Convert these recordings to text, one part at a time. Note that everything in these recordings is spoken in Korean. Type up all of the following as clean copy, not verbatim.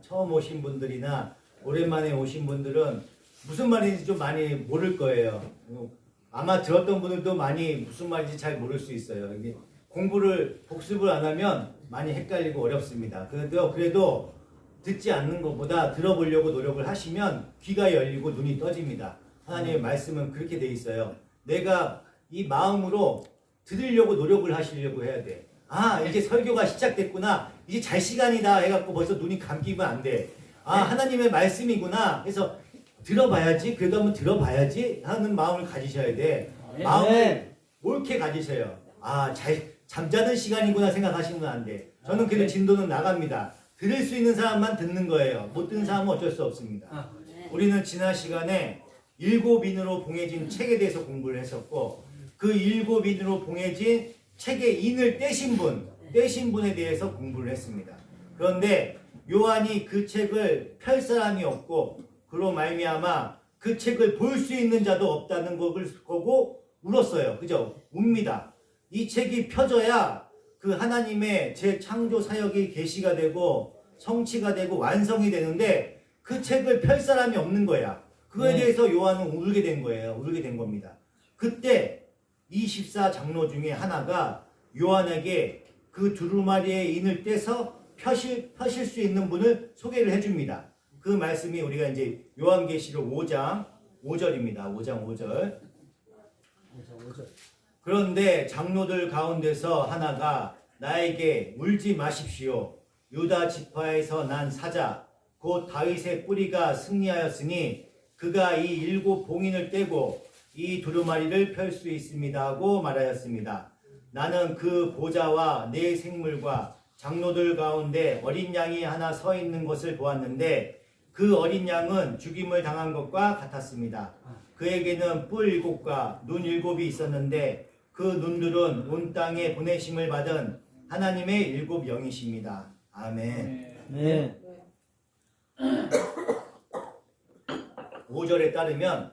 처음 오신 분들이나 오랜만에 오신 분들은 무슨 말인지 좀 많이 모를 거예요. 아마 들었던 분들도 많이 무슨 말인지 잘 모를 수 있어요. 이게 복습을 안 하면 많이 헷갈리고 어렵습니다. 그래도 듣지 않는 것보다 들어보려고 노력을 하시면 귀가 열리고 눈이 떠집니다. 하나님의 말씀은 그렇게 돼 있어요. 내가 이 마음으로 들으려고 노력을 하시려고 해야 돼. 이제 설교가 시작됐구나. 이제 잘 시간이다 해갖고 벌써 눈이 감기면 안 돼. 하나님의 말씀이구나 해서 들어봐야지. 그래도 한번 들어봐야지 하는 마음을 가지셔야 돼. 마음을 옳게 가지셔요. 잠자는 시간이구나 생각하시면 안 돼. 저는 그래도 진도는 나갑니다. 들을 수 있는 사람만 듣는 거예요. 못 듣는 사람은 어쩔 수 없습니다. 우리는 지난 시간에 7인으로 봉해진 책에 대해서 공부를 했었고, 그 7인으로 봉해진 책의 인을 떼신 분에 대해서 공부를 했습니다. 그런데 요한이 그 책을 펼 사람이 없고, 그로 말미암아 그 책을 볼 수 있는 자도 없다는 것을 보고 울었어요. 그죠? 웁니다. 이 책이 펴져야 그 하나님의 재창조 사역이 계시가 되고 성취가 되고 완성이 되는데 그 책을 펼 사람이 없는 거야. 그거에 대해서 요한은 울게 된 거예요. 울게 된 겁니다. 그때 24 장로 중에 하나가 요한에게 그 두루마리의 인을 떼서 펴실 수 있는 분을 소개를 해줍니다. 그 말씀이 우리가 이제 요한계시록 5장 5절입니다. 5장 5절. 그런데 장로들 가운데서 하나가 나에게 울지 마십시오. 유다 지파에서 난 사자 곧 다윗의 뿌리가 승리하였으니 그가 이 7 봉인을 떼고 이 두루마리를 펼 수 있습니다 하고 말하였습니다. 나는 그 보좌와 네 생물과 장로들 가운데 어린 양이 하나 서 있는 것을 보았는데 그 어린 양은 죽임을 당한 것과 같았습니다. 그에게는 뿔 7과 눈 7이 있었는데 그 눈들은 온 땅에 보내심을 받은 하나님의 7 영이십니다. 아멘. 네. 5절에 따르면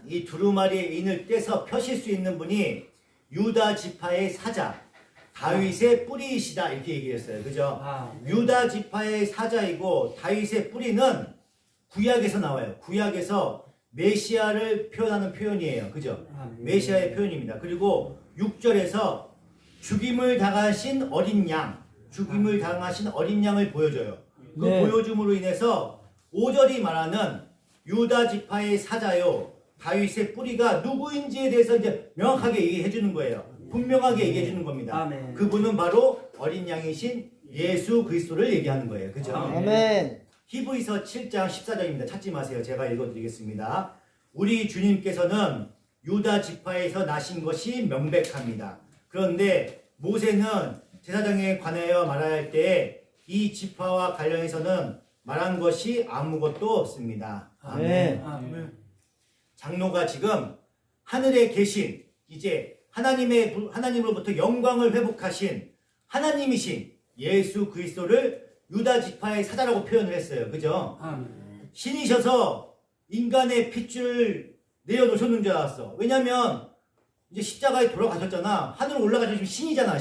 이 두루마리의 인을 떼서 펴실 수 있는 분이 유다 지파의 사자 다윗의 뿌리이시다 이렇게 얘기했어요. 그죠? 유다 지파의 사자이고 다윗의 뿌리는 구약에서 나와요. 구약에서 메시아를 표현하는 표현이에요. 그죠? 메시아의 표현입니다. 그리고 6절에서 죽임을 당하신 어린 양을 보여줘요. 그 보여줌으로 인해서 5절이 말하는 유다 지파의 사자요 다윗의 뿌리가 누구인지에 대해서 이제 명확하게 얘기해 주는 거예요. 분명하게 얘기해 주는 겁니다. 그분은 바로 어린 양이신 예수 그리스도를 얘기하는 거예요. 그죠? 아멘. 히브리서 7장 14절입니다. 찾지 마세요. 제가 읽어드리겠습니다. 우리 주님께서는 유다 지파에서 나신 것이 명백합니다. 그런데 모세는 제사장에 관하여 말할 때에 이 지파와 관련해서는 말한 것이 아무것도 없습니다. 아멘. 장로가 지금 하늘에 계신 이제 하나님으로부터 영광을 회복하신 하나님이신 예수 그리스도를 유다 지파의 사자라고 표현을 했어요. 그죠? 신이셔서 인간의 핏줄 내려놓으셨는 줄 알았어. 왜냐면 이제 십자가에 돌아가셨잖아. 하늘로 올라가시면 신이잖아.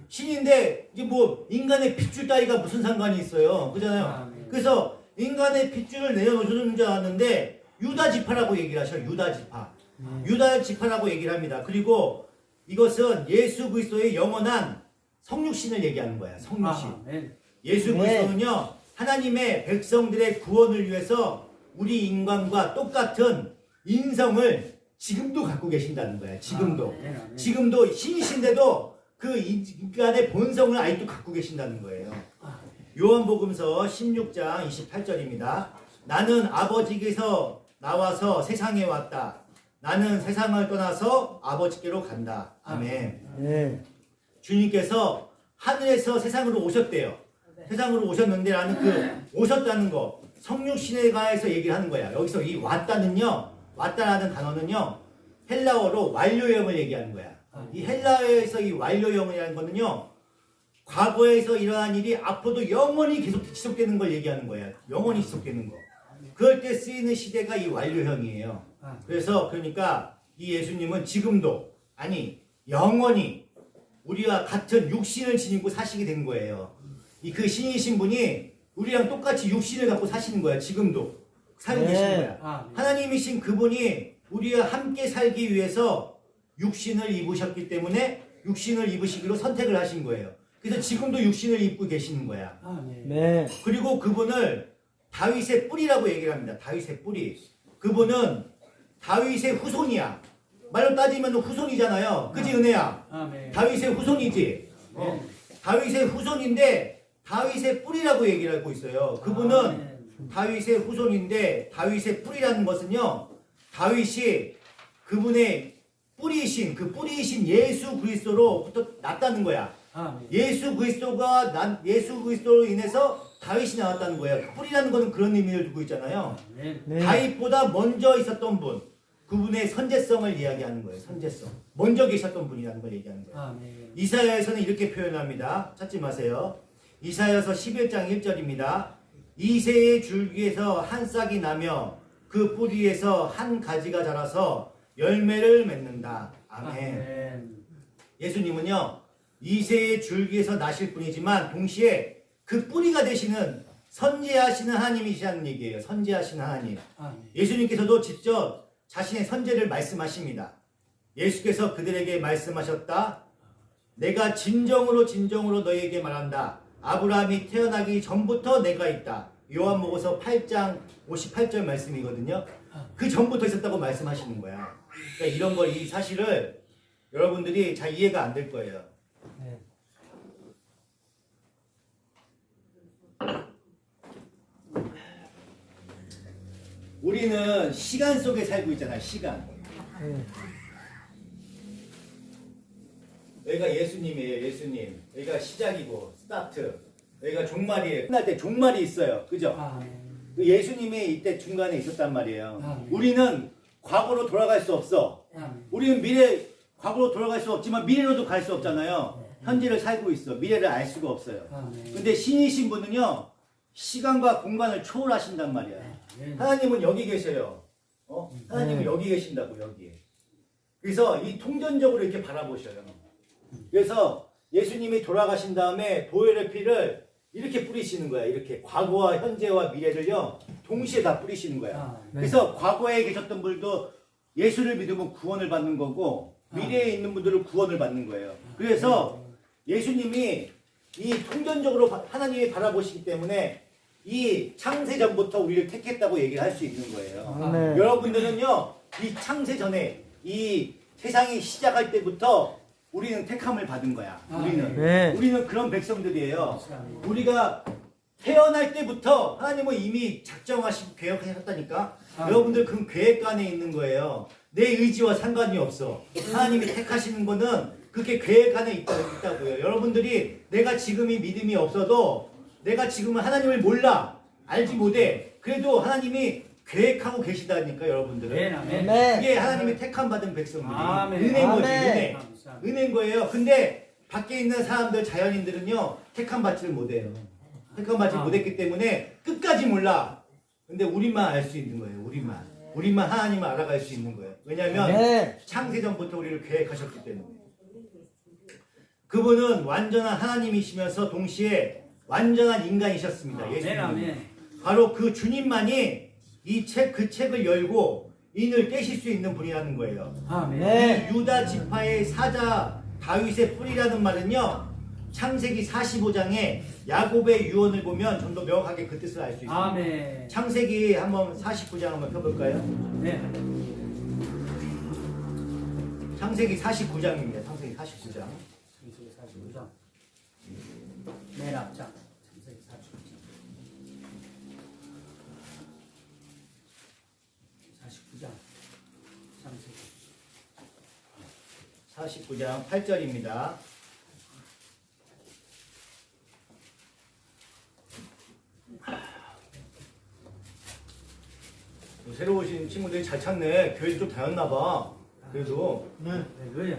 신인데 이제 뭐 인간의 핏줄 따위가 무슨 상관이 있어요. 그잖아요. 그래서 인간의 핏줄을 내려놓으셨는 줄 알았는데 유다 지파라고 얘기를 하셔요. 유다 지파. 유다 지파라고 얘기를 합니다. 그리고 이것은 예수 그리스도의 영원한 성육신을 얘기하는 거야. 성육신. 예수 그리스도는요. 하나님의 백성들의 구원을 위해서 우리 인간과 똑같은 인성을 지금도 갖고 계신다는 거야. 지금도 신이신데도 그 인간의 본성을 아직도 갖고 계신다는 거예요. 요한복음서 16장 28절입니다. 나는 아버지께서 나와서 세상에 왔다. 나는 세상을 떠나서 아버지께로 간다. 아멘. 주님께서 하늘에서 세상으로 오셨대요. 세상으로 오셨는데 라는 그 오셨다는 거 성육신에 관해서 얘기를 하는 거야. 여기서 이 왔다라는 단어는요 헬라어로 완료형을 얘기하는 거야. 이 헬라어에서 이 완료형이라는 거는요 과거에서 일어난 일이 앞으로도 영원히 계속 지속되는 걸 얘기하는 거야. 영원히 지속되는 거. 그럴 때 쓰이는 시대가 이 완료형이에요. 그래서 그러니까 이 예수님은 지금도 영원히 우리와 같은 육신을 지니고 사시게 된 거예요. 그 신이신 분이 우리랑 똑같이 육신을 갖고 사시는 거야. 지금도 살고 네. 계시는 거야. 아, 네. 하나님이신 그분이 우리와 함께 살기 위해서 육신을 입으셨기 때문에 육신을 입으시기로 선택을 하신 거예요. 그래서 지금도 육신을 입고 계시는 거야. 아, 네. 네. 그리고 그분을 다윗의 뿌리라고 얘기를 합니다. 다윗의 뿌리. 그분은 다윗의 후손이야. 말로 따지면 후손이잖아요. 그지 은혜야? 아, 네. 다윗의 후손이지. 네. 다윗의 후손인데 다윗의 뿌리라고 얘기를 하고 있어요. 그분은 아, 네. 다윗의 후손인데 다윗의 뿌리라는 것은요. 다윗이 그분의 뿌리이신 그 뿌리이신 예수 그리스도로부터 났다는 거야. 아, 네. 예수 그리스도로 인해서 다윗이 나왔다는 거예요. 그 뿌리라는 것은 그런 의미를 두고 있잖아요. 네. 네. 다윗보다 먼저 있었던 분, 그분의 선제성을 이야기하는 거예요. 선제성. 먼저 계셨던 분이라는 걸 얘기하는 거예요. 아, 네. 이사야에서는 이렇게 표현합니다. 찾지 마세요. 이사야서 11장 1절입니다. 이새의 줄기에서 한 싹이 나며 그 뿌리에서 한 가지가 자라서 열매를 맺는다. 아멘. 예수님은요, 이새의 줄기에서 나실 분이지만 동시에 그 뿌리가 되시는 선지하시는 하나님이시라는 얘기예요. 선지하시는 하나님. 아, 네. 예수님께서도 직접 자신의 선제를 말씀하십니다. 예수께서 그들에게 말씀하셨다. 내가 진정으로 너희에게 말한다. 아브라함이 태어나기 전부터 내가 있다. 요한복음서 8장 58절 말씀이거든요. 그 전부터 있었다고 말씀하시는 거야. 그러니까 이런 걸, 이 사실을 여러분들이 잘 이해가 안 될 거예요. 네. 우리는 시간 속에 살고 있잖아요. 시간. 네. 여기가 예수님이에요. 예수님. 여기가 시작이고 스타트. 여기가 종말이에요. 끝날 때 종말이 있어요. 그죠? 아, 네. 그 예수님이 이때 중간에 있었단 말이에요. 아, 네. 우리는 과거로 돌아갈 수 없어. 아, 네. 우리는 과거로 돌아갈 수 없지만 미래로도 갈 수 없잖아요. 현재를 살고 있어. 미래를 알 수가 없어요. 아, 네. 근데 신이신 분은요, 시간과 공간을 초월하신단 말이야. 네. 하나님은 여기 계셔요. 하나님은 네. 여기 계신다고, 여기. 그래서 이 통전적으로 이렇게 바라보셔요. 그래서 예수님이 돌아가신 다음에 보혈의 피를 이렇게 뿌리시는 거야. 이렇게 과거와 현재와 미래를요, 동시에 다 뿌리시는 거야. 아, 네. 그래서 과거에 계셨던 분들도 예수를 믿으면 구원을 받는 거고, 미래에 있는 분들은 구원을 받는 거예요. 그래서 예수님이 이 통전적으로 하나님이 바라보시기 때문에 이 창세전부터 우리를 택했다고 얘기를 할 수 있는 거예요. 아, 네. 여러분들은요, 이 창세전에 이 세상이 시작할 때부터 우리는 택함을 받은 거야. 아, 우리는. 네. 우리는 그런 백성들이에요. 네. 우리가 태어날 때부터 하나님은 이미 작정하시고 계획하셨다니까. 아, 여러분들 그 계획 안에 있는 거예요. 내 의지와 상관이 없어. 하나님이 택하시는 거는 그게 계획 안에 있다고요. 여러분들이 내가 지금이 믿음이 없어도 내가 지금은 하나님을 몰라. 알지 못해. 그래도 하나님이 계획하고 계시다니까 여러분들은. 네, 아멘. 네. 이게 하나님이 택함 받은 백성들이. 아멘. 은혜인 거지. 아멘. 은혜. 감사합니다. 은혜인 거예요. 근데 밖에 있는 사람들, 자연인들은요, 택함 받지를 못해요. 택함 받지 못했기 때문에 끝까지 몰라. 근데 우리만 알 수 있는 거예요. 우리만 하나님을 알아갈 수 있는 거예요. 왜냐하면 네. 창세전부터 우리를 계획하셨기 때문에. 그분은 완전한 하나님이시면서 동시에 완전한 인간이셨습니다. 아멘, 예수님. 아멘. 바로 그 주님만이 그 책을 열고 인을 떼실 수 있는 분이라는 거예요. 아멘. 네. 이 유다 지파의 사자 다윗의 뿌리라는 말은요, 창세기 45장에 야곱의 유언을 보면 좀 더 명확하게 그 뜻을 알 수 있습니다. 아멘. 창세기 한번 49장 한번 펴볼까요? 네. 창세기 49장입니다. 창세기 49장. 창세기 45장. 맨 앞장. 창세기 49장. 49장. 창세기. 49장 8절입니다. 새로 오신 친구들이 잘 찾네. 교회 좀 다녔나 봐. 그래도 할렐루야.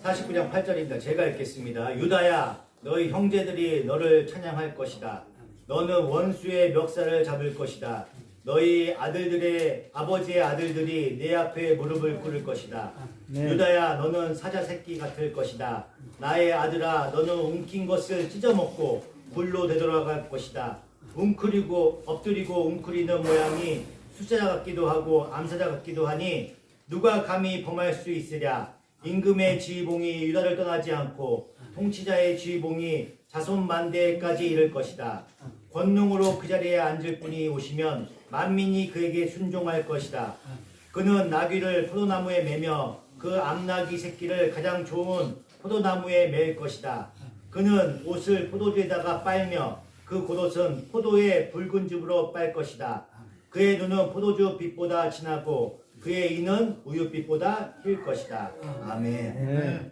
49장 8절입니다. 제가 읽겠습니다. 유다야, 너희 형제들이 너를 찬양할 것이다. 너는 원수의 멱살을 잡을 것이다. 너희 아들들의 아버지의 아들들이 내 앞에 무릎을 꿇을 것이다. 네. 유다야, 너는 사자 새끼 같을 것이다. 나의 아들아, 너는 움킨 것을 찢어먹고 굴로 되돌아갈 것이다. 웅크리고 엎드리고 웅크리는 모양이 숫자자 같기도 하고 암사자 같기도 하니 누가 감히 범할 수 있으랴. 임금의 지휘봉이 유다를 떠나지 않고 통치자의 지휘봉이 자손 만대까지 이를 것이다. 권능으로 그 자리에 앉을 분이 오시면 만민이 그에게 순종할 것이다. 그는 나귀를 포도나무에 매며 그 암나귀 새끼를 가장 좋은 포도나무에 맬 것이다. 그는 옷을 포도주에다가 빨며 그 겉옷은 포도의 붉은 즙으로 빨 것이다. 그의 눈은 포도주 빛보다 진하고 그의 이는 우유빛보다 힐 것이다. 아멘.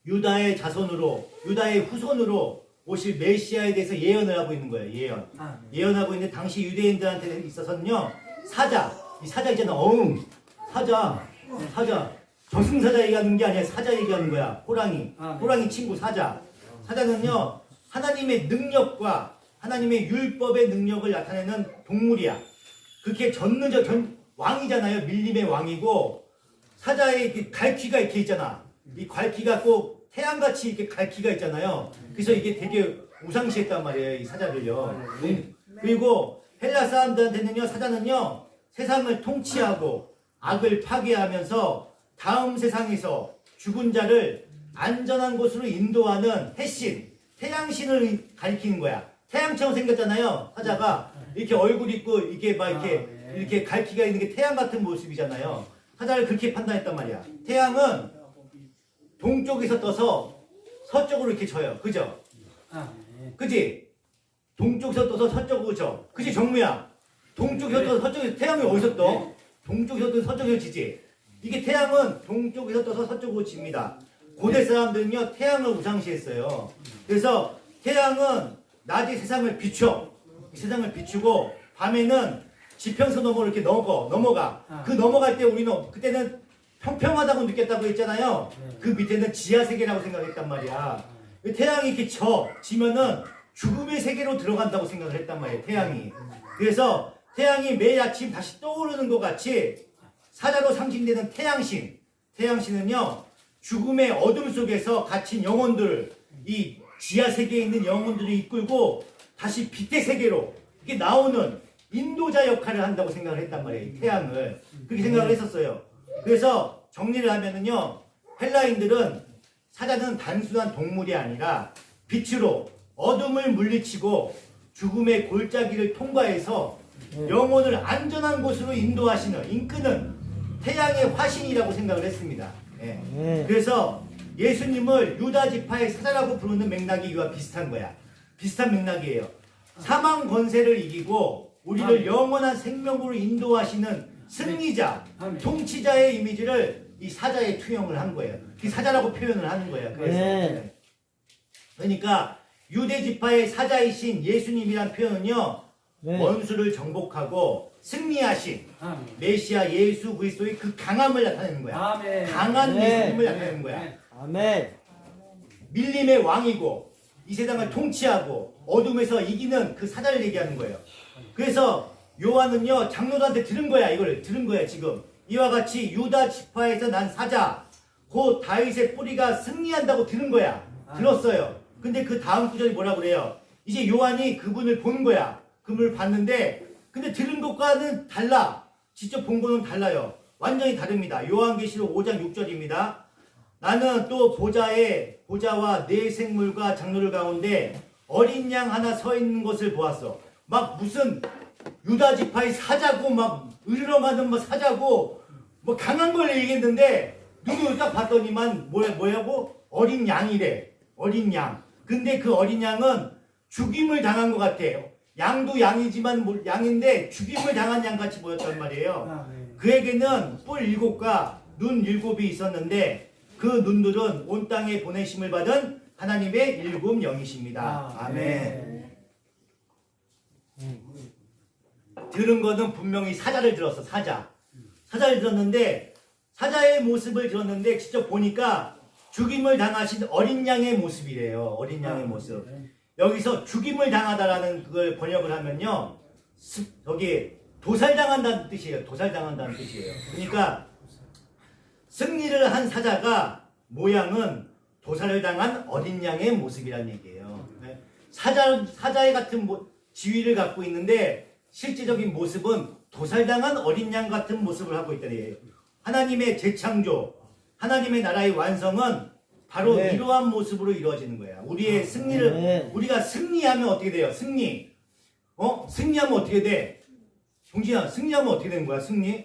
유다의 자손으로, 유다의 후손으로 오실 메시아에 대해서 예언을 하고 있는 거예요. 예언. 예언하고 있는데 당시 유대인들한테 있어서는요, 사자, 이 사자 있잖아. 사자. 저승사자 얘기하는 게 아니라 사자 얘기하는 거야. 호랑이. 호랑이 친구 사자. 사자는요, 하나님의 능력과 하나님의 율법의 능력을 나타내는 동물이야. 그렇게 왕이잖아요. 밀림의 왕이고, 사자에 이렇게 갈퀴가 이렇게 있잖아. 이 갈퀴가 꼭 태양같이 이렇게 갈퀴가 있잖아요. 그래서 이게 되게 우상시했단 말이에요. 이 사자를요. 그리고 헬라 사람들한테는요, 사자는요, 세상을 통치하고 악을 파괴하면서 다음 세상에서 죽은 자를 안전한 곳으로 인도하는 해신, 태양신을 가리키는 거야. 태양처럼 생겼잖아요. 사자가 이렇게 얼굴 있고 이렇게 막 이렇게 갈퀴가 있는 게 태양 같은 모습이잖아요. 사자를 그렇게 판단했단 말이야. 태양은 동쪽에서 떠서 서쪽으로 이렇게 져요. 그죠? 그지? 동쪽에서 떠서 서쪽으로 져. 그지 정무야? 동쪽에서 떠서 서쪽에서 태양이 어디서 떠? 동쪽에서 떠서 서쪽에서 지지. 이게 태양은 동쪽에서 떠서 서쪽으로 집니다. 고대 사람들은요, 태양을 우상시했어요. 그래서 태양은 낮에 세상을 비춰. 세상을 비추고 밤에는 지평선 너머로 이렇게 넘어가. 그 넘어갈 때 우리는 그때는 평평하다고 느꼈다고 했잖아요. 그 밑에는 지하 세계라고 생각했단 말이야. 태양이 이렇게 지면은 죽음의 세계로 들어간다고 생각을 했단 말이에요. 태양이. 그래서 태양이 매일 아침 다시 떠오르는 것 같이 사자로 상징되는 태양신. 태양신은요, 죽음의 어둠 속에서 갇힌 영혼들, 이 지하 세계에 있는 영혼들을 이끌고 다시 빛의 세계로 이렇게 나오는 인도자 역할을 한다고 생각을 했단 말이에요. 태양을. 그렇게 생각을 했었어요. 그래서 정리를 하면은요, 헬라인들은 사자는 단순한 동물이 아니라 빛으로 어둠을 물리치고 죽음의 골짜기를 통과해서 영혼을 안전한 곳으로 인도하시는, 이끄는 태양의 화신이라고 생각을 했습니다. 예. 그래서 예수님을 유다 지파의 사자라고 부르는 맥락이 이와 비슷한 거야. 비슷한 맥락이에요. 사망 권세를 이기고 우리를 영원한 생명으로 인도하시는 승리자, 통치자의 이미지를 이 사자에 투영을 한 거예요. 그 사자라고 표현을 하는 거예요. 그래서 그러니까 유대 지파의 사자이신 예수님이란 표현은요, 원수를 정복하고 승리하신 메시아 예수 그리스도의 그 강함을 나타내는 거야. 강한 예수님을 나타내는 거야. 아멘. 밀림의 왕이고 이 세상을 통치하고 어둠에서 이기는 그 사자를 얘기하는 거예요. 그래서 요한은요, 장로들한테 들은 거야. 이걸 들은 거야. 지금 이와 같이 유다 지파에서 난 사자, 곧 다윗의 뿌리가 승리한다고 들은 거야. 들었어요. 근데 그 다음 구절이 뭐라 그래요? 이제 요한이 그분을 본 거야. 그분을 봤는데 근데 들은 것과는 달라. 직접 본 거는 달라요. 완전히 다릅니다. 요한계시록 5장 6절입니다. 나는 또 보좌와 네 생물과 장로들 가운데 어린 양 하나 서 있는 것을 보았어. 막 무슨 유다 지파의 사자고 막 으르렁하는 뭐 사자고 뭐 강한 걸 얘기했는데 눈으로 딱 봤더니만 뭐냐고 어린 양이래. 어린 양. 근데 그 어린 양은 죽임을 당한 것 같아요. 양도 양이지만 양인데 죽임을 당한 양같이 보였단 말이에요. 그에게는 뿔 7과 눈 7이 있었는데 그 눈들은 온 땅에 보내심을 받은 하나님의 7 영이십니다. 아멘. 들은 거는 분명히 사자를 들었어. 사자를 들었는데 사자의 모습을 들었는데 직접 보니까 죽임을 당하신 어린 양의 모습이래요. 어린 양의 모습. 여기서 죽임을 당하다라는 그걸 번역을 하면요, 여기 도살당한다는 뜻이에요. 도살당한다는 뜻이에요. 그러니까 승리를 한 사자가 모양은 도살을 당한 어린 양의 모습이란 얘기예요. 사자의 같은 지위를 갖고 있는데 실제적인 모습은 도살당한 어린 양 같은 모습을 하고 있다는 얘기예요. 하나님의 재창조, 하나님의 나라의 완성은 바로 네. 이러한 모습으로 이루어지는 거야. 우리의 승리를 네. 우리가 승리하면 어떻게 돼요? 승리. 승리하면 어떻게 돼? 종진아, 승리하면 어떻게 되는 거야? 승리?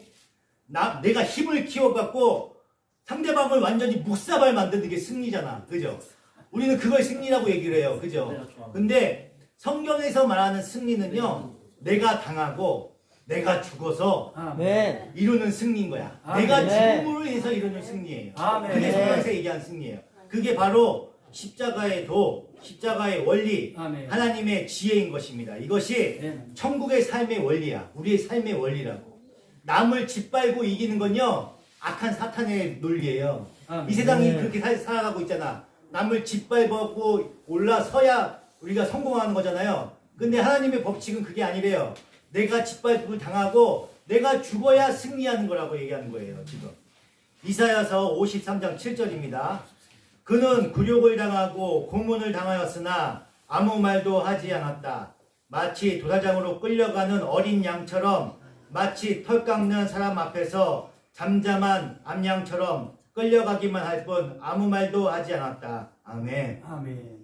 내가 힘을 키워갖고 상대방을 완전히 묵사발 만드는 게 승리잖아. 그죠? 우리는 그걸 승리라고 얘기를 해요. 그죠? 근데 성경에서 말하는 승리는요, 내가 당하고 내가 죽어서 네. 이루는 승리인 거야. 아멘. 내가 죽음으로 인해서 이루는 승리예요. 아멘. 그게 성경에서 얘기한 승리예요. 그게 바로 십자가의 도, 십자가의 원리, 아멘. 하나님의 지혜인 것입니다. 이것이 네. 천국의 삶의 원리야. 우리의 삶의 원리라고. 남을 짓밟고 이기는 건요, 악한 사탄의 논리예요. 아멘. 이 세상이 네. 그렇게 살아가고 있잖아. 남을 짓밟고 올라서야 우리가 성공하는 거잖아요. 근데 하나님의 법칙은 그게 아니래요. 내가 짓밟음을 당하고 내가 죽어야 승리하는 거라고 얘기하는 거예요. 지금 이사야서 53장 7절입니다. 그는 굴욕을 당하고 고문을 당하였으나 아무 말도 하지 않았다. 마치 도살장으로 끌려가는 어린 양처럼, 마치 털 깎는 사람 앞에서 잠잠한 암양처럼 끌려가기만 할 뿐 아무 말도 하지 않았다. 아멘. 아멘.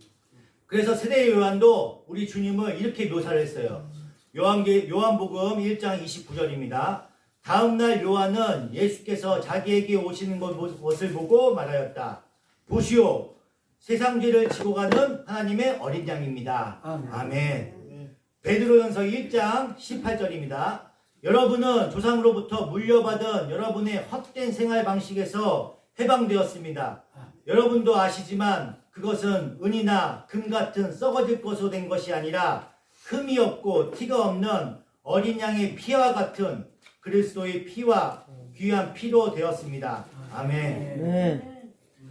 그래서 세대 요한도 우리 주님을 이렇게 묘사를 했어요. 요한복음 1장 29절입니다. 다음날 요한은 예수께서 자기에게 오시는 것을 보고 말하였다. 보시오, 세상 죄를 지고 가는 하나님의 어린 양입니다. 아멘. 아멘. 베드로전서 1장 18절입니다. 여러분은 조상으로부터 물려받은 여러분의 헛된 생활 방식에서 해방되었습니다. 여러분도 아시지만 그것은 은이나 금 같은 썩어질 것으로 된 것이 아니라 흠이 없고 티가 없는 어린 양의 피와 같은 그리스도의 피와 귀한 피로 되었습니다. 아멘. 네.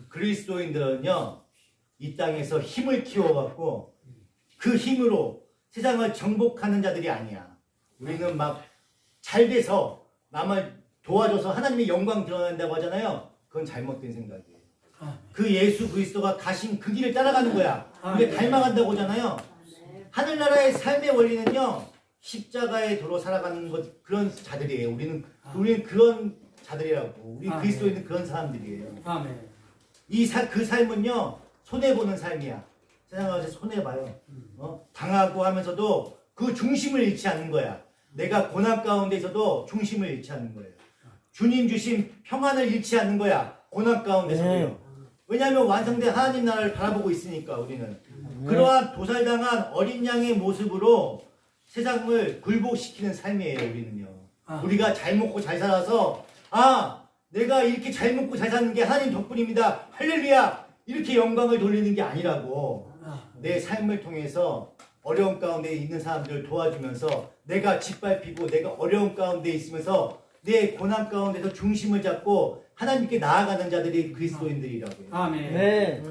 그리스도인들은요, 이 땅에서 힘을 키워갖고 그 힘으로 세상을 정복하는 자들이 아니야. 우리는 막 잘 돼서 남을 도와줘서 하나님의 영광 드러낸다고 하잖아요. 그건 잘못된 생각이에요. 그 예수 그리스도가 가신 그 길을 따라가는 거야. 우리가 닮아간다고 하잖아요. 하늘나라의 삶의 원리는요, 십자가의 도로 살아가는 것, 그런 자들이에요. 우리는 그런 자들이라고. 우리 그리스도인은 그런 사람들이에요. 아멘. 그 삶은요, 손해보는 삶이야. 세상 가서 손해봐요. 당하고 하면서도 그 중심을 잃지 않는 거야. 내가 고난 가운데서도 중심을 잃지 않는 거예요. 주님 주신 평안을 잃지 않는 거야. 고난 가운데서도요. 왜냐하면 완성된 하나님 나라를 바라보고 있으니까 우리는. 그러한 도살당한 어린 양의 모습으로 세상을 굴복시키는 삶이에요. 우리는요. 우리가 잘 먹고 잘 살아서 내가 이렇게 잘 먹고 잘 사는 게 하나님 덕분입니다. 할렐루야! 이렇게 영광을 돌리는 게 아니라고. 내 삶을 통해서 어려운 가운데 있는 사람들을 도와주면서 내가 짓밟히고 내가 어려운 가운데 있으면서 내 고난 가운데서 중심을 잡고 하나님께 나아가는 자들이 그리스도인들이라고요. 아멘. 네.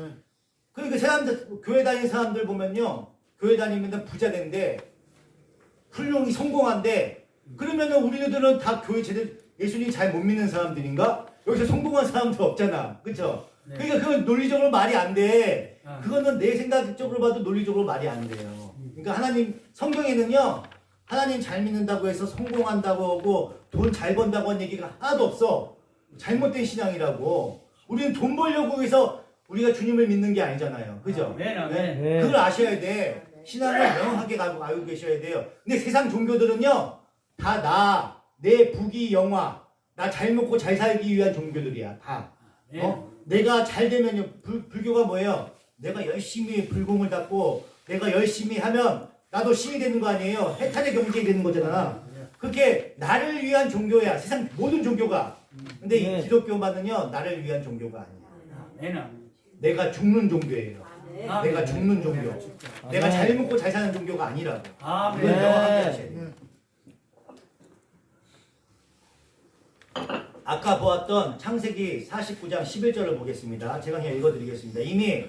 그러니까 사람들, 교회 다니는 사람들 보면요, 교회 다니면 부자 된데 훌륭히 성공한데, 그러면은 우리들은 다 교회 제대로 예수님 잘 못 믿는 사람들인가? 여기서 성공한 사람도 없잖아. 그쵸? 네. 그러니까 그건 논리적으로 말이 안 돼. 아. 그거는 내 생각적으로 봐도 논리적으로 말이 안 돼요. 그러니까 하나님, 성경에는요, 하나님 잘 믿는다고 해서 성공한다고 하고 돈 잘 번다고 하는 얘기가 하나도 없어. 잘못된 신앙이라고. 우리는 돈 벌려고 해서 우리가 주님을 믿는 게 아니잖아요. 그죠? 아멘, 아멘. 네? 네. 그걸 아셔야 돼. 신앙을 명확하게 알고 계셔야 돼요. 근데 세상 종교들은요, 다 내 부귀 영화, 나 잘 먹고 잘 살기 위한 종교들이야. 다. 내가 잘 되면요, 불교가 뭐예요? 내가 열심히 불공을 닦고 내가 열심히 하면 나도 신이 되는 거 아니에요? 해탈의 경지에 되는 거잖아. 그렇게 나를 위한 종교야. 세상 모든 종교가. 근데 네. 이 기독교만은요, 나를 위한 종교가 아니야. 아멘. 아멘. 내가 죽는 종교예요. 아멘. 내가 죽는 종교. 내가 잘 먹고 잘 사는 종교가 아니라고. 아멘. 이걸 네. 명확하게 하셔야 돼요. 아까 보았던 창세기 49장 11절을 보겠습니다. 제가 그냥 읽어드리겠습니다. 이미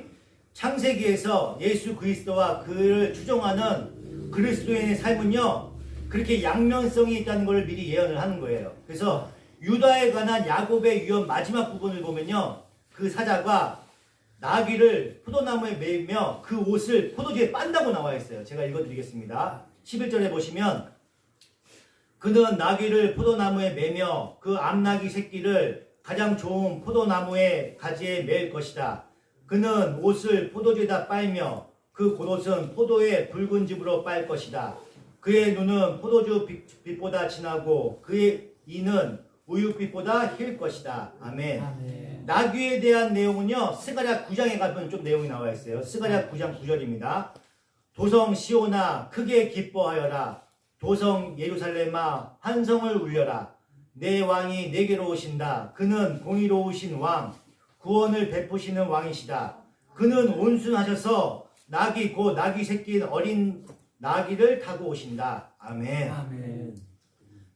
창세기에서 예수 그리스도와 그를 추종하는 그리스도인의 삶은요, 그렇게 양면성이 있다는 것을 미리 예언을 하는 거예요. 그래서 유다에 관한 야곱의 유언 마지막 부분을 보면요, 그 사자가 나귀를 포도나무에 매이며 그 옷을 포도주에 빤다고 나와 있어요. 제가 읽어드리겠습니다. 11절에 보시면 그는 나귀를 포도나무에 매며 그 암나귀 새끼를 가장 좋은 포도나무의 가지에 맬 것이다. 그는 옷을 포도주에다 빨며 그 겉옷은 포도의 붉은 즙으로 빨 것이다. 그의 눈은 포도주 빛보다 진하고 그의 이는 우윳빛보다 힐 것이다. 아멘. 아멘. 나귀에 대한 내용은요, 스가랴 9장에 가면 좀 내용이 나와 있어요. 스가랴 9장 9절입니다. 도성 시온아 크게 기뻐하여라. 도성 예루살렘아 환성을 울려라. 내 왕이 내게로 오신다. 그는 공의로우신 왕, 구원을 베푸시는 왕이시다. 그는 온순하셔서 나귀 곧 나귀 새끼인 어린 나귀를 타고 오신다. 아멘. 아멘.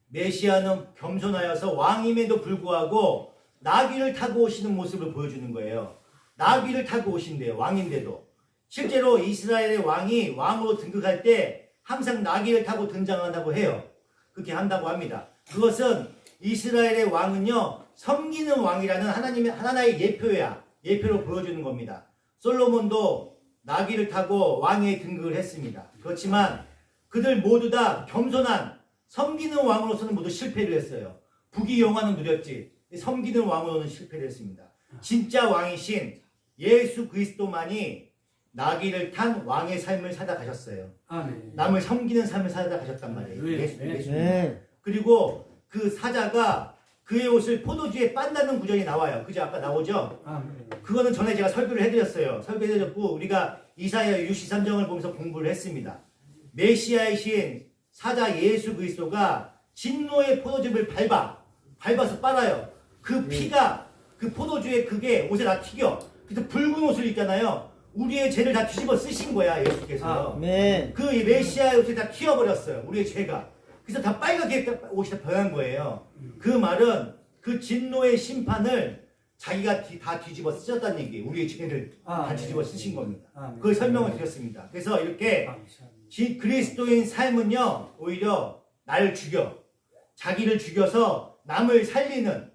메시아는 겸손하여서 왕임에도 불구하고 나귀를 타고 오시는 모습을 보여주는 거예요. 나귀를 타고 오신대요. 왕인데도. 실제로 이스라엘의 왕이 왕으로 등극할 때 항상 나귀를 타고 등장한다고 해요. 그렇게 한다고 합니다. 그것은 이스라엘의 왕은요, 섬기는 왕이라는 하나의 예표야. 예표로 보여주는 겁니다. 솔로몬도 나귀를 타고 왕에 등극을 했습니다. 그렇지만 그들 모두 다 겸손한 섬기는 왕으로서는 모두 실패를 했어요. 부귀영화는 누렸지 섬기는 왕으로는 실패를 했습니다. 진짜 왕이신 예수 그리스도만이 나귀를 탄 왕의 삶을 살아가셨어요. 아멘. 남을 섬기는 삶을 살아가셨단 말이에요. 네, 예수. 네. 그리고 그 사자가 그의 옷을 포도주에 빤다는 구절이 나와요. 그죠? 아까 나오죠? 아멘. 그거는 전에 제가 설교를 해드렸어요. 설교해드렸고 우리가 이사야 63장을 보면서 공부를 했습니다. 메시아이신 사자 예수 그리스도가 진노의 포도즙을 밟아서 빨아요. 그 피가 그 포도주에 그게 옷에 다 튀겨. 그래서 붉은 옷을 입잖아요. 우리의 죄를 다 뒤집어 쓰신 거야 예수께서. 아멘. 그 메시아의 옷에 다 튀어버렸어요. 우리의 죄가. 그래서 다 빨갛게 옷이 다 변한 거예요. 그 말은 그 진노의 심판을 자기가 다 뒤집어 쓰셨다는 얘기예요. 우리의 죄를 다 뒤집어 쓰신 겁니다. 그걸 설명을 드렸습니다. 그래서 이렇게 그리스도인 삶은요, 오히려 나를 죽여. 자기를 죽여서 남을 살리는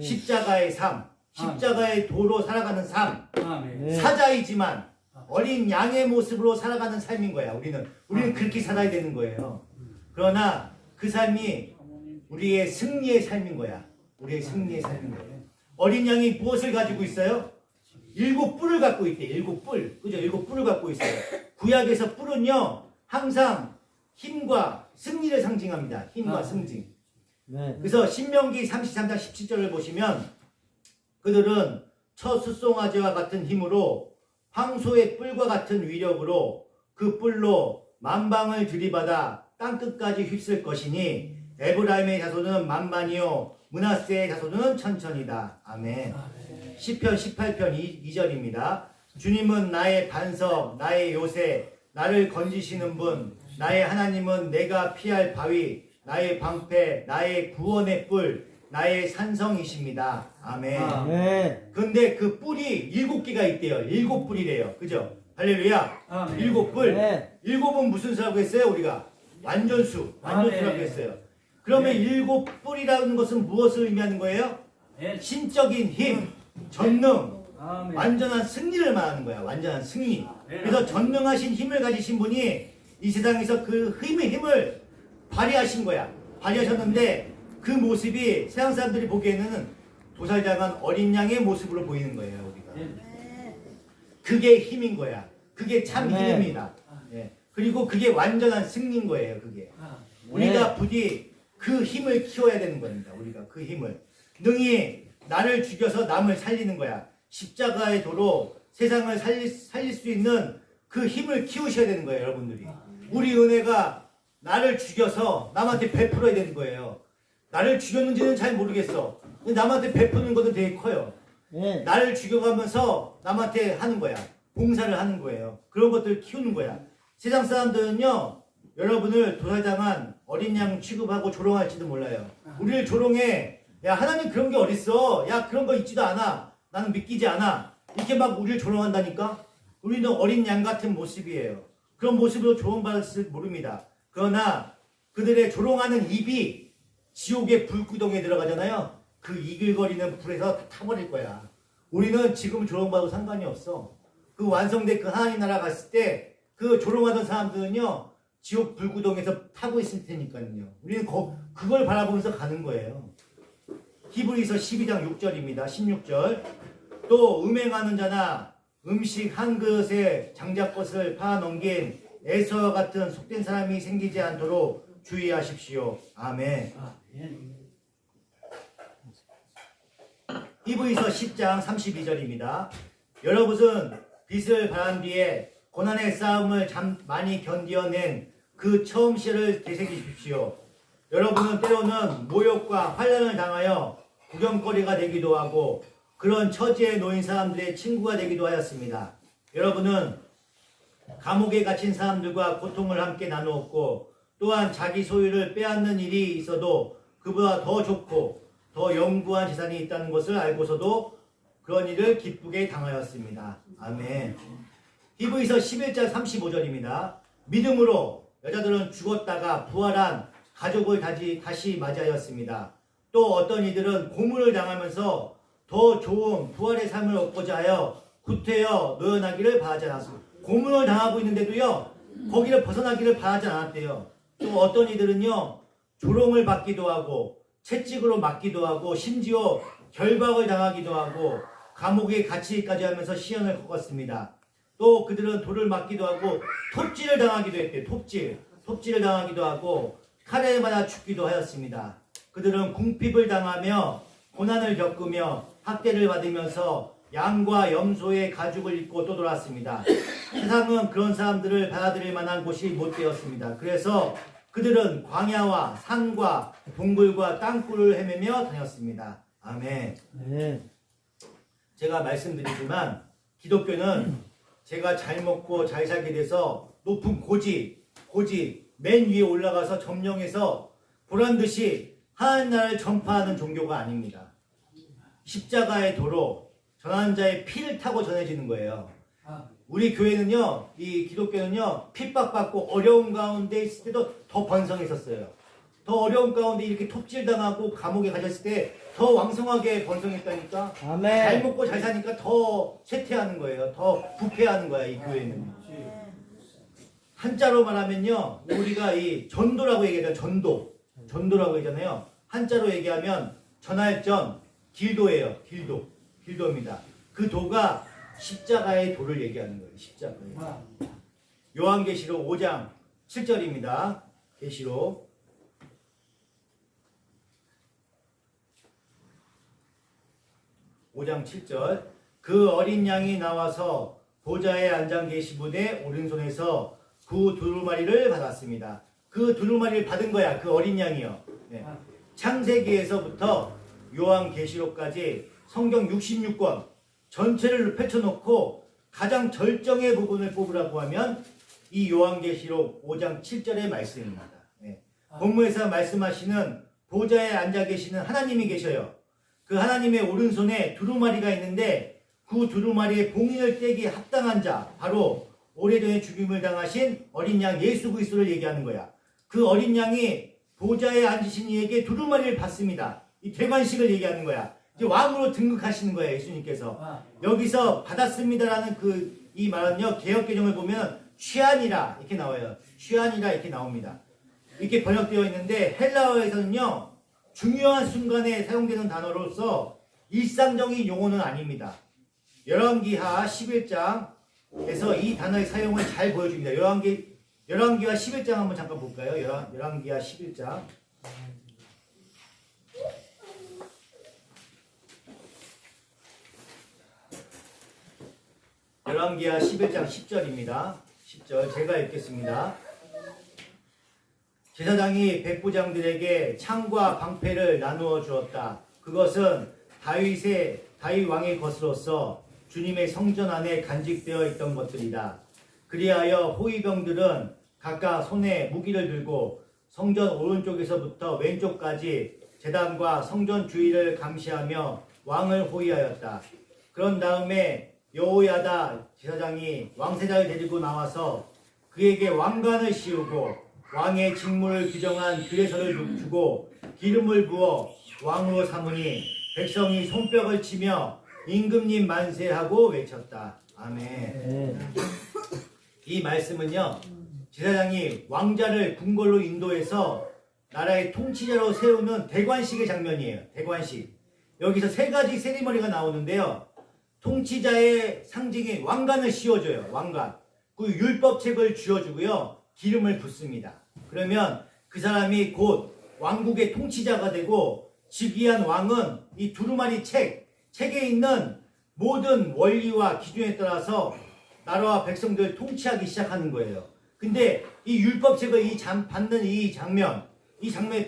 십자가의 삶, 십자가의 도로 살아가는 삶, 아멘. 사자이지만 어린 양의 모습으로 살아가는 삶인 거야. 우리는 그렇게 살아야 되는 거예요. 그러나 그 삶이 우리의 승리의 삶인 거야. 우리의 승리의 삶인 거예요. 어린 양이 무엇을 가지고 있어요? 7뿔을 갖고 있대. 7뿔. 그죠? 7뿔을 갖고 있어요. 구약에서 뿔은요, 항상 힘과 승리를 상징합니다. 힘과 승진. 네. 그래서 신명기 33장 17절을 보시면 그들은 첫 숫송아지와 같은 힘으로 황소의 뿔과 같은 위력으로 그 뿔로 만방을 들이받아 땅끝까지 휩쓸 것이니 에브라임의 자손은 만만이요 므낫세의 자손은 천천이다. 아멘. 시편 18편 2절입니다. 주님은 나의 반석, 나의 요새, 나를 건지시는 분, 나의 하나님은 내가 피할 바위, 나의 방패, 나의 구원의 뿔, 나의 산성이십니다. 아멘. 네. 근데 그 뿔이 7개가 있대요. 7뿔이래요. 그죠? 할렐루야. 아멘. 7뿔. 네. 7은 무슨 수라고 했어요? 우리가 완전수라고 아멘. 했어요. 그러면 네. 7뿔이라는 것은 무엇을 의미하는 거예요? 네. 신적인 힘, 전능, 아멘. 완전한 승리를 말하는 거야. 완전한 승리. 네. 그래서 전능하신 힘을 가지신 분이 이 세상에서 그 힘을 발휘하신 거야. 발휘하셨는데 그 모습이 세상 사람들이 보기에는 도살장한 어린 양의 모습으로 보이는 거예요. 우리가. 네. 그게 힘인 거야. 그게 참 네. 힘입니다. 예. 그리고 그게 완전한 승리인 거예요. 그게. 아, 우리가 부디 그 힘을 키워야 되는 겁니다. 우리가 그 힘을. 능히 나를 죽여서 남을 살리는 거야. 십자가의 도로 세상을 살릴 수 있는 그 힘을 키우셔야 되는 거예요. 여러분들이. 우리 은혜가 나를 죽여서 남한테 베풀어야 되는 거예요. 나를 죽였는지는 잘 모르겠어. 근데 남한테 베푸는 것은 되게 커요. 네. 나를 죽여가면서 남한테 하는 거야. 봉사를 하는 거예요. 그런 것들을 키우는 거야. 세상 사람들은요, 여러분을 도살장한 어린 양 취급하고 조롱할지도 몰라요. 우리를 조롱해. 야, 하나님 그런 게 어딨어. 야, 그런 거 있지도 않아. 나는 믿기지 않아. 이렇게 막 우리를 조롱한다니까? 우리는 어린 양 같은 모습이에요. 그런 모습으로 조롱받을 모릅니다. 그러나 그들의 조롱하는 입이 지옥의 불구덩이에 들어가잖아요. 그 이글거리는 불에서 다 타버릴 거야. 우리는 지금 조롱받아도 상관이 없어. 그 완성된 그 하나님 나라 갔을 때 그 조롱하던 사람들은요, 지옥 불구덩에서 타고 있을 테니까요. 우리는 그걸 바라보면서 가는 거예요. 히브리서 12장 6절입니다. 16절. 또 음행하는 자나 음식 한 그릇에 장작것을 파넘긴 에서와 같은 속된 사람이 생기지 않도록 주의하십시오. 아멘. 히브리서 10장 32절입니다. 여러분은 빛을 바란 뒤에 고난의 싸움을 많이 견디어낸 그 처음 시를 되새기십시오. 여러분은 때로는 모욕과 환난을 당하여 구경거리가 되기도 하고 그런 처지에 놓인 사람들의 친구가 되기도 하였습니다. 여러분은 감옥에 갇힌 사람들과 고통을 함께 나누었고 또한 자기 소유를 빼앗는 일이 있어도 그보다 더 좋고 더 영구한 재산이 있다는 것을 알고서도 그런 일을 기쁘게 당하였습니다. 아멘. 히브리서 11장 35절입니다. 믿음으로 여자들은 죽었다가 부활한 가족을 다시 맞이하였습니다. 또 어떤 이들은 고문을 당하면서 더 좋은 부활의 삶을 얻고자 하여 후퇴어 노연하기를 바라지 않았습니다. 고문을 당하고 있는데도요, 거기를 벗어나기를 바라지 않았대요. 또 어떤 이들은요, 조롱을 받기도 하고 채찍으로 맞기도 하고 심지어 결박을 당하기도 하고 감옥에 갇히기까지 하면서 시련을 겪었습니다. 또 그들은 돌을 맞기도 하고 톱질을 당하기도 했대요. 톱질을 당하기도 하고 칼에 맞아 죽기도 하였습니다. 그들은 궁핍을 당하며 고난을 겪으며 학대를 받으면서 양과 염소의 가죽을 입고 떠돌았습니다. 세상은 그런 사람들을 받아들일 만한 곳이 못 되었습니다. 그래서 그들은 광야와 산과 동굴과 땅굴을 헤매며 다녔습니다. 아멘. 네. 제가 말씀드리지만 기독교는 제가 잘 먹고 잘 살게 돼서 높은 고지 맨 위에 올라가서 점령해서 보란듯이 하나님 나라를 전파하는 종교가 아닙니다. 십자가의 도로 전한 자의 피를 타고 전해지는 거예요. 우리 교회는요, 이 기독교는요, 핍박받고 어려운 가운데 있을 때도 더 번성했었어요. 더 어려운 가운데 이렇게 톱질당하고 감옥에 가셨을 때 더 왕성하게 번성했다니까. 아멘. 잘 먹고 잘 사니까 더 쇠퇴하는 거예요. 더 부패하는 거야, 이 교회는. 한자로 말하면요, 우리가 이 전도라고 얘기하잖아요. 전도라고 얘기하잖아요. 한자로 얘기하면 전할전, 길도예요. 길도입니다. 그 도가 십자가의 도를 얘기하는 거예요. 십자가의. 요한계시록 5장 7절입니다. 계시록 5장 7절. 그 어린 양이 나와서 보좌에 앉아 계신 분의 오른손에서 그 두루마리를 받았습니다. 그 두루마리를 받은 거야. 그 어린 양이요. 네. 창세기에서부터 요한계시록까지 성경 66권 전체를 펼쳐놓고 가장 절정의 부분을 뽑으라고 하면 이 요한계시록 5장 7절의 말씀입니다. 네. 본문에서 말씀하시는 보좌에 앉아 계시는 하나님이 계셔요. 그 하나님의 오른손에 두루마리가 있는데 그 두루마리에 봉인을 떼기 합당한 자, 바로 오래전에 죽임을 당하신 어린 양 예수 그리스도를 얘기하는 거야. 그 어린 양이 보좌에 앉으신 이에게 두루마리를 받습니다. 이 대관식을 얘기하는 거야. 이제 왕으로 등극하시는 거예요, 예수님께서. 여기서 받았습니다라는 이 말은요, 개역개정을 보면 취하니라 이렇게 나와요. 취하니라 이렇게 나옵니다. 이렇게 번역되어 있는데 헬라어에서는요, 중요한 순간에 사용되는 단어로서 일상적인 용어는 아닙니다. 열왕기하 11장에서 이 단어의 사용을 잘 보여줍니다. 열왕기하 11장 한번 잠깐 볼까요? 열왕기하 11장. 열왕기하 11장 10절입니다. 10절 제가 읽겠습니다. 제사장이 백부장들에게 창과 방패를 나누어 주었다. 그것은 다윗 왕의 것으로서 주님의 성전 안에 간직되어 있던 것들이다. 그리하여 호위병들은 각각 손에 무기를 들고 성전 오른쪽에서부터 왼쪽까지 제단과 성전 주위를 감시하며 왕을 호위하였다. 그런 다음에 여호야다 제사장이 왕세자를 데리고 나와서 그에게 왕관을 씌우고 왕의 직무를 규정한 규례서를 주고 기름을 부어 왕으로 삼으니 백성이 손뼉을 치며 임금님 만세하고 외쳤다. 아멘. 이 말씀은요, 제사장이 왕자를 궁궐로 인도해서 나라의 통치자로 세우는 대관식의 장면이에요. 대관식. 여기서 세 가지 세리머니가 나오는데요. 통치자의 상징인 왕관을 씌워줘요. 왕관. 그 율법책을 쥐어주고요. 기름을 붓습니다. 그러면 그 사람이 곧 왕국의 통치자가 되고 즉위한 왕은 이 두루마리 책에 있는 모든 원리와 기준에 따라서 나라와 백성들을 통치하기 시작하는 거예요. 근데 이 율법책을 받는 이 장면에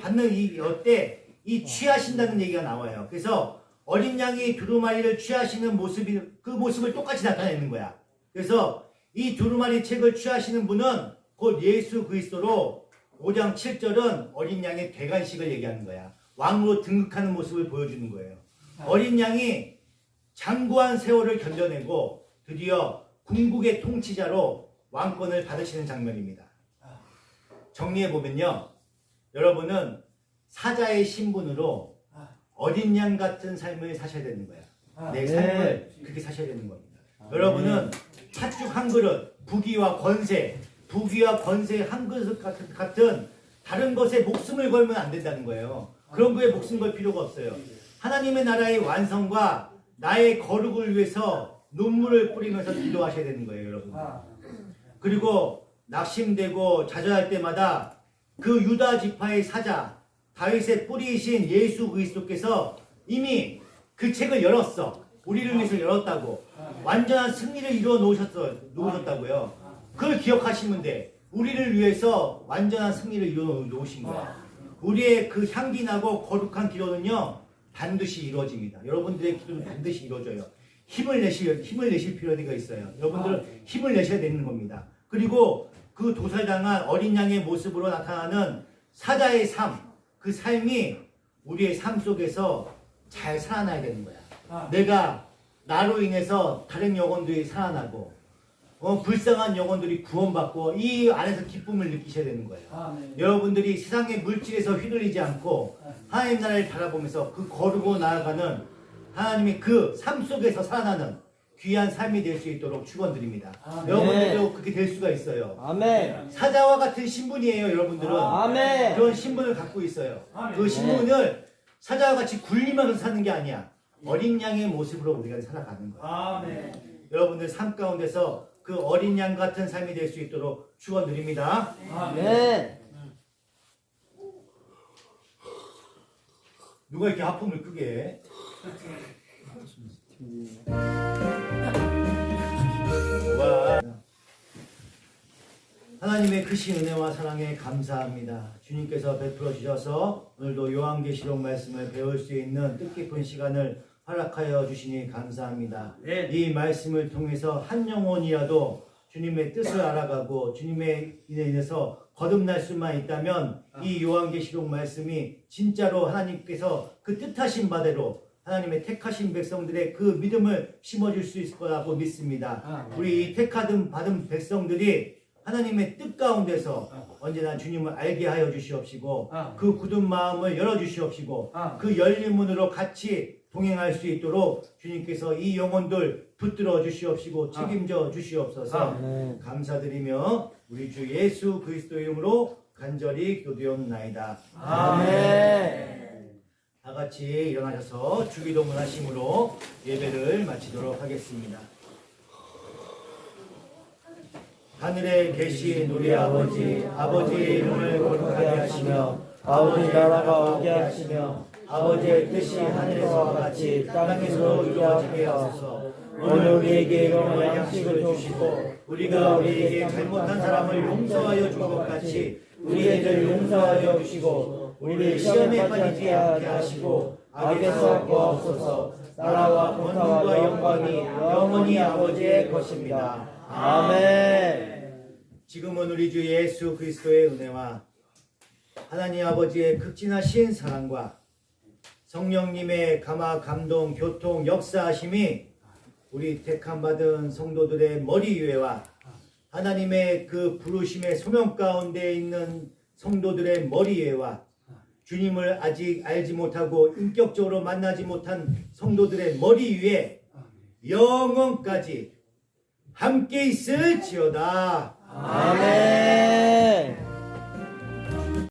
받는 이때 이 취하신다는 얘기가 나와요. 그래서 어린 양이 두루마리를 취하시는 모습이 그 모습을 똑같이 나타내는 거야. 그래서 이 두루마리 책을 취하시는 분은 곧 예수 그리스도로 5장 7절은 어린 양의 대관식을 얘기하는 거야. 왕으로 등극하는 모습을 보여주는 거예요. 어린 양이 장구한 세월을 견뎌내고 드디어 궁극의 통치자로 왕권을 받으시는 장면입니다. 정리해보면요. 여러분은 사자의 신분으로 어린 양 같은 삶을 사셔야 되는 거야. 내 삶을 그렇게 사셔야 되는 겁니다. 여러분은 팥죽 한 그릇, 부귀와 권세 한 그릇 같은 다른 것에 목숨을 걸면 안 된다는 거예요. 그런 거에 목숨 걸 필요가 없어요. 하나님의 나라의 완성과 나의 거룩을 위해서 눈물을 뿌리면서 기도하셔야 되는 거예요, 여러분. 그리고 낙심되고 좌절할 때마다 그 유다 지파의 사자 다윗의 뿌리이신 예수 그리스도께서 이미 그 책을 열었어. 우리를 위해서 열었다고. 완전한 승리를 이루어 놓으셨다고요. 그걸 기억하시면 돼. 우리를 위해서 완전한 승리를 이루어 놓으신 거야. 우리의 그 향기나고 거룩한 기도는요 반드시 이루어집니다. 여러분들의 기도는 반드시 이루어져요. 힘을 내실 필요가 있어요. 여러분들은 힘을 내셔야 되는 겁니다. 그리고 그 도살당한 어린 양의 모습으로 나타나는 사자의 삶, 그 삶이 우리의 삶 속에서 잘 살아나야 되는 거야. 내가 나로 인해서 다른 영혼들이 살아나고 불쌍한 영혼들이 구원받고 이 안에서 기쁨을 느끼셔야 되는 거예요. 여러분들이 세상의 물질에서 휘둘리지 않고 하나님 나라를 바라보면서 그 거르고 나아가는 하나님의 그 삶 속에서 살아나는 귀한 삶이 될 수 있도록 축원드립니다. 여러분들도 그렇게 될 수가 있어요. 아멘. 사자와 같은 신분이에요, 여러분들은. 아멘. 그런 신분을 갖고 있어요. 그 신분을 사자와 같이 굴리면서 사는 게 아니야. 어린 양의 모습으로 우리가 살아가는 거야. 여러분들 삶 가운데서 그 어린 양 같은 삶이 될 수 있도록 축원드립니다. 아멘. 누가 이렇게 하품을 크게 해? 와. 하나님의 크신 은혜와 사랑에 감사합니다. 주님께서 베풀어 주셔서 오늘도 요한계시록 말씀을 배울 수 있는 뜻깊은 시간을 허락하여 주시니 감사합니다. 이 말씀을 통해서 한 영혼이라도 주님의 뜻을 알아가고 주님의 일에 인해서 거듭날 수만 있다면 이 요한계시록 말씀이 진짜로 하나님께서 그 뜻하신 바대로 하나님의 택하신 백성들의 그 믿음을 심어줄 수 있을 거라고 믿습니다. 우리 받은 백성들이 하나님의 뜻 가운데서 언제나 주님을 알게 하여 주시옵시고 그 굳은 마음을 열어주시옵시고 그 열린 문으로 같이 동행할 수 있도록 주님께서 이 영혼들 붙들어 주시옵시고 책임져 주시옵소서. 감사드리며 우리 주 예수 그리스도의 이름으로 간절히 기도드리옵나이다. 아멘. 다 같이 일어나셔서 주기도문 하심으로 예배를 마치도록 하겠습니다. 하늘에 계신 우리 아버지의 이름을 거룩하게 하시며 아버지 나라가 오게 하시며 아버지의 뜻이 하늘에서와 같이 땅에서도 이루어지게 하소서. 오늘 우리에게 일용할 양식을 주시고 우리가 우리에게 잘못한 사람을 용서하여 준 것 같이 우리에게 용서하여 주시고 우리를 시험에 빠지지 않게 하시고 악에서 구하옵소서. 나라와 권능과 영광이 영원히 아버지의 것입니다. 아멘. 지금은 우리 주 예수 그리스도의 은혜와 하나님 아버지의 극진하신 사랑과 성령님의 감화, 감동, 교통, 역사하심이 우리 택함받은 성도들의 머리 위에와 하나님의 그 부르심의 소명 가운데 있는 성도들의 머리 위에와 주님을 아직 알지 못하고 인격적으로 만나지 못한 성도들의 머리 위에 영원까지 함께 있을지어다. 아멘.